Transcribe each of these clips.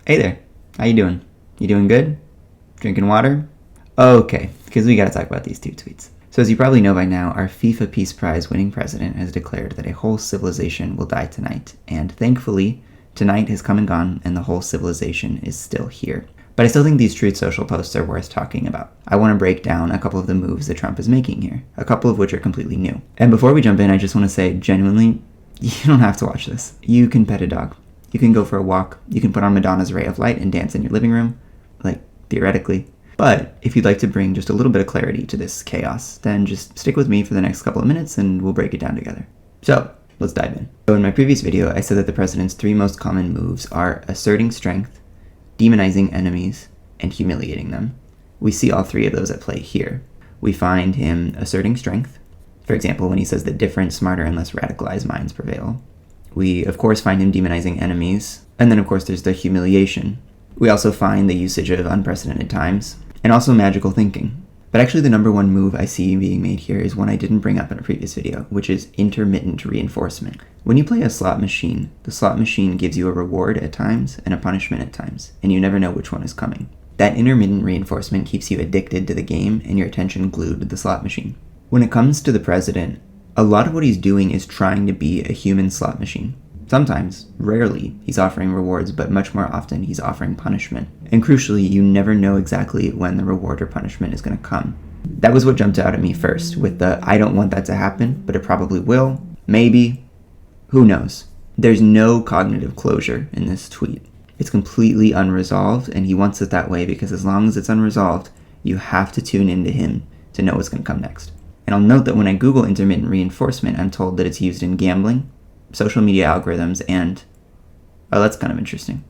Hey there, how you doing? You doing good? Drinking water? Okay, because we gotta talk about these two tweets. So as you probably know by now, our FIFA Peace Prize winning president has declared that a whole civilization will die tonight, and thankfully, tonight has come and gone and the whole civilization is still here. But I still think these Truth Social posts are worth talking about. I want to break down a couple of the moves that Trump is making here, a couple of which are completely new. And before we jump in, I just want to say, genuinely, you don't have to watch this. You can pet a dog. You can go for a walk. You can put on Madonna's Ray of Light and dance in your living room, like, theoretically. But if you'd like to bring just a little bit of clarity to this chaos, then just stick with me for the next couple of minutes and we'll break it down together. So, let's dive in. So in my previous video, I said that the president's three most common moves are asserting strength, demonizing enemies, and humiliating them. We see all three of those at play here. We find him asserting strength, for example, when he says that different, smarter, and less radicalized minds prevail. We, of course, find him demonizing enemies, and then, of course, there's the humiliation. We also find the usage of unprecedented times, and also magical thinking. But actually the number one move I see being made here is one I didn't bring up in a previous video, which is intermittent reinforcement. When you play a slot machine, the slot machine gives you a reward at times and a punishment at times, and you never know which one is coming. That intermittent reinforcement keeps you addicted to the game and your attention glued to the slot machine. When it comes to the president, a lot of what he's doing is trying to be a human slot machine. Sometimes, rarely, he's offering rewards, but much more often he's offering punishment. And crucially, you never know exactly when the reward or punishment is going to come. That was what jumped out at me first, with the I don't want that to happen, but it probably will. Maybe. Who knows? There's no cognitive closure in this tweet. It's completely unresolved, and he wants it that way because as long as it's unresolved, you have to tune into him to know what's going to come next. And I'll note that when I Google intermittent reinforcement, I'm told that it's used in gambling, social media algorithms, and... oh, that's kind of interesting.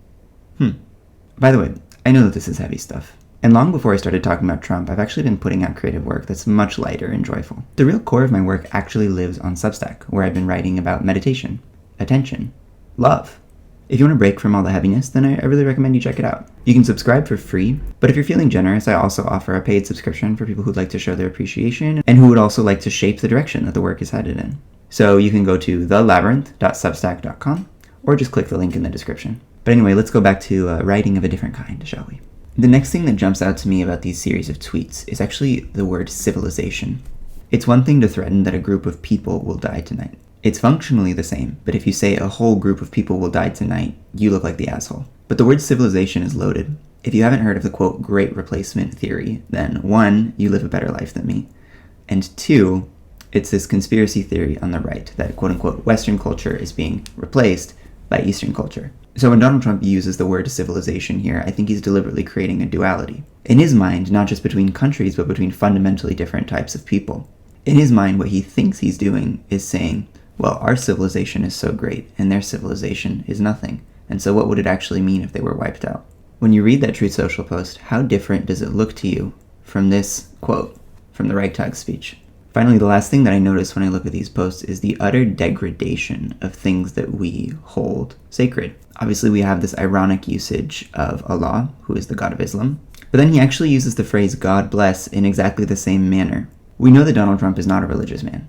By the way, I know that this is heavy stuff. And long before I started talking about Trump, I've actually been putting out creative work that's much lighter and joyful. The real core of my work actually lives on Substack, where I've been writing about meditation, attention, love. If you want a break from all the heaviness, then I really recommend you check it out. You can subscribe for free, but if you're feeling generous, I also offer a paid subscription for people who'd like to show their appreciation and who would also like to shape the direction that the work is headed in. So you can go to thelabyrinth.substack.com or just click the link in the description. But anyway, let's go back to writing of a different kind, shall we? The next thing that jumps out to me about these series of tweets is actually the word civilization. It's one thing to threaten that a group of people will die tonight. It's functionally the same, but if you say a whole group of people will die tonight, you look like the asshole. But the word civilization is loaded. If you haven't heard of the quote, great replacement theory, then 1, you live a better life than me, and 2, it's this conspiracy theory on the right that quote-unquote Western culture is being replaced by Eastern culture. So when Donald Trump uses the word civilization here, I think he's deliberately creating a duality. In his mind, not just between countries, but between fundamentally different types of people. In his mind, what he thinks he's doing is saying, well, our civilization is so great, and their civilization is nothing. And so what would it actually mean if they were wiped out? When you read that Truth Social post, how different does it look to you from this quote from the Reichstag speech? Finally, the last thing that I notice when I look at these posts is the utter degradation of things that we hold sacred. Obviously, we have this ironic usage of Allah, who is the God of Islam, but then he actually uses the phrase God bless in exactly the same manner. We know that Donald Trump is not a religious man.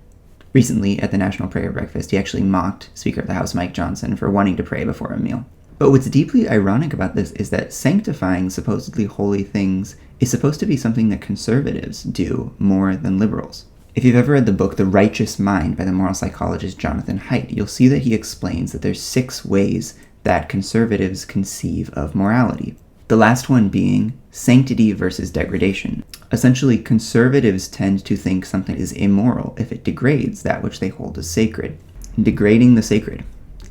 Recently, at the National Prayer Breakfast, he actually mocked Speaker of the House Mike Johnson for wanting to pray before a meal. But what's deeply ironic about this is that sanctifying supposedly holy things is supposed to be something that conservatives do more than liberals. If you've ever read the book The Righteous Mind by the moral psychologist Jonathan Haidt, you'll see that he explains that there's 6 ways that conservatives conceive of morality. The last one being sanctity versus degradation. Essentially, conservatives tend to think something is immoral if it degrades that which they hold as sacred. Degrading the sacred.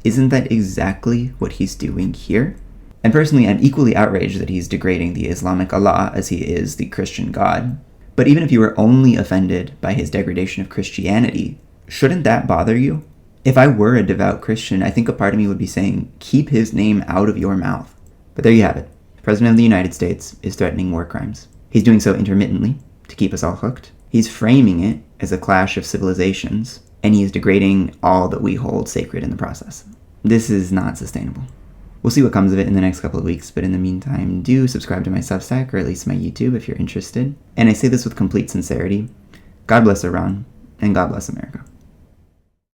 Isn't that exactly what he's doing here? And personally, I'm equally outraged that he's degrading the Islamic Allah as he is the Christian God. But even if you were only offended by his degradation of Christianity, shouldn't that bother you? If I were a devout Christian, I think a part of me would be saying, keep his name out of your mouth. But there you have it. The President of the United States is threatening war crimes. He's doing so intermittently to keep us all hooked. He's framing it as a clash of civilizations, and he is degrading all that we hold sacred in the process. This is not sustainable. We'll see what comes of it in the next couple of weeks, but in the meantime, do subscribe to my Substack, or at least my YouTube if you're interested. And I say this with complete sincerity. God bless Iran, and God bless America.